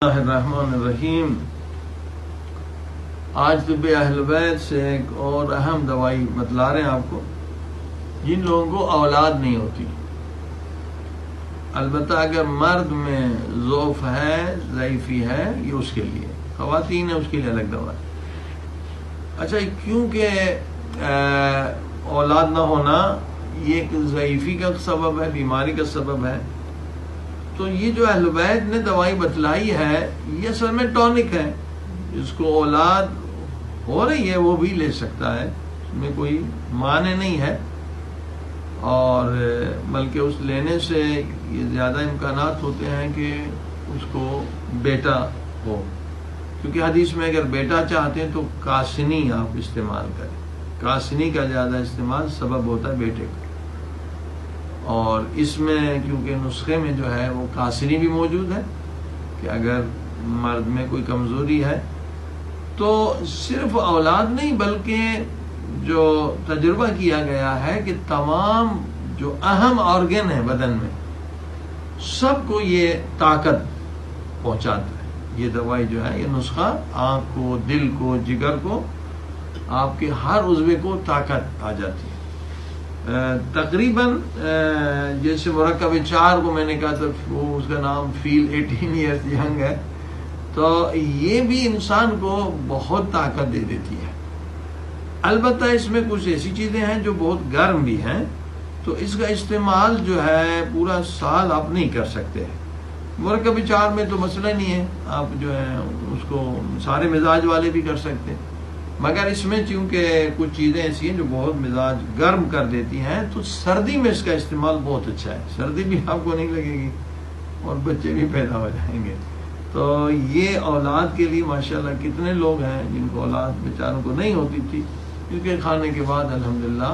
اللہ الرحمن الرحیم۔ آج طب اہل بیت سے ایک اور اہم دوائی بتلا رہے ہیں آپ کو، جن لوگوں کو اولاد نہیں ہوتی۔ البتہ اگر مرد میں ضعف ہے، ضعیفی ہے، یہ اس کے لیے، خواتین ہیں اس کے لیے الگ دوا ہے۔ اچھا، کیونکہ اولاد نہ ہونا یہ ایک ضعیفی کا سبب ہے، بیماری کا سبب ہے، تو یہ جو اہل بیت نے دوائی بتلائی ہے یہ اصل میں ٹونک ہے۔ جس کو اولاد ہو رہی ہے وہ بھی لے سکتا ہے، اس میں کوئی معنی نہیں ہے، اور بلکہ اس لینے سے یہ زیادہ امکانات ہوتے ہیں کہ اس کو بیٹا ہو، کیونکہ حدیث میں اگر بیٹا چاہتے ہیں تو کاسنی آپ استعمال کریں۔ کاسنی کا زیادہ استعمال سبب ہوتا ہے بیٹے کا، اور اس میں کیونکہ نسخے میں جو ہے وہ کاسنی بھی موجود ہے کہ اگر مرد میں کوئی کمزوری ہے تو صرف اولاد نہیں بلکہ جو تجربہ کیا گیا ہے کہ تمام جو اہم آرگن ہیں بدن میں سب کو یہ طاقت پہنچاتا ہے۔ یہ دوائی جو ہے، یہ نسخہ آنکھ کو، دل کو، جگر کو، آپ کے ہر عضو کو طاقت آ جاتی ہے۔ تقریباً جیسے مرکب 4 کو میں نے کہا تھا وہ اس کا نام فیل 18 ایئرز ینگ ہے، تو یہ بھی انسان کو بہت طاقت دے دیتی ہے۔ البتہ اس میں کچھ ایسی چیزیں ہیں جو بہت گرم بھی ہیں، تو اس کا استعمال جو ہے پورا سال آپ نہیں کر سکتے۔ مرکب 4 میں تو مسئلہ نہیں ہے، آپ جو ہے اس کو سارے مزاج والے بھی کر سکتے ہیں، مگر اس میں چونکہ کچھ چیزیں ایسی ہیں جو بہت مزاج گرم کر دیتی ہیں، تو سردی میں اس کا استعمال بہت اچھا ہے۔ سردی بھی آپ کو نہیں لگے گی اور بچے بھی پیدا ہو جائیں گے۔ تو یہ اولاد کے لیے ماشاءاللہ کتنے لوگ ہیں جن کو اولاد بیچاروں کو نہیں ہوتی تھی، کیونکہ کھانے کے بعد الحمدللہ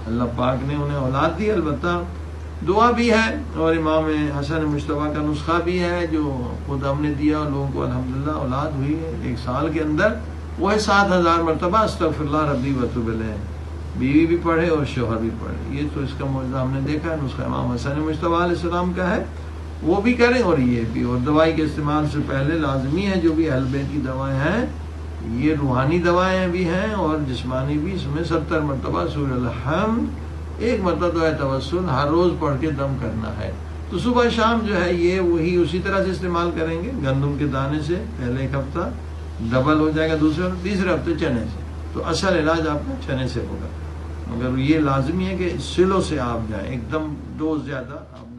اللہ پاک نے انہیں اولاد دی۔ البتہ دعا بھی ہے، اور امام حسن مجتبیٰ کا نسخہ بھی ہے جو خود ہم نے دیا، اور لوگوں کو الحمدللہ اولاد ہوئی ہے 1 سال کے اندر۔ وہ ہے 7000 مرتبہ استغفر اللہ ربی واتوب الیہ، بیوی بھی پڑھے اور شوہر بھی پڑھے۔ یہ تو اس کا معجزہ ہم نے دیکھا ہے، نسخہ امام حسن مجتبیٰ علیہ السلام کا ہے، وہ بھی کریں اور یہ بھی۔ اور دوائی کے استعمال سے پہلے لازمی ہے جو بھی اہل بیت کی دوائیں ہیں، یہ روحانی دوائیں بھی ہیں اور جسمانی بھی، اس میں 70 مرتبہ سورہ الحمد، 1 مرتبہ ہے توسل ہر روز پڑھ کے دم کرنا ہے۔ تو صبح شام جو ہے یہ وہی اسی طرح سے استعمال کریں گے، گندم کے دانے سے پہلے 1 ہفتہ ڈبل ہو جائے گا، دوسرے اور تیسرے ہفتے چنے سے، تو اصل علاج آپ کا چنے سے ہوگا، مگر یہ لازمی ہے کہ سلو سے آپ جائیں، ایک دم ڈوز زیادہ آپ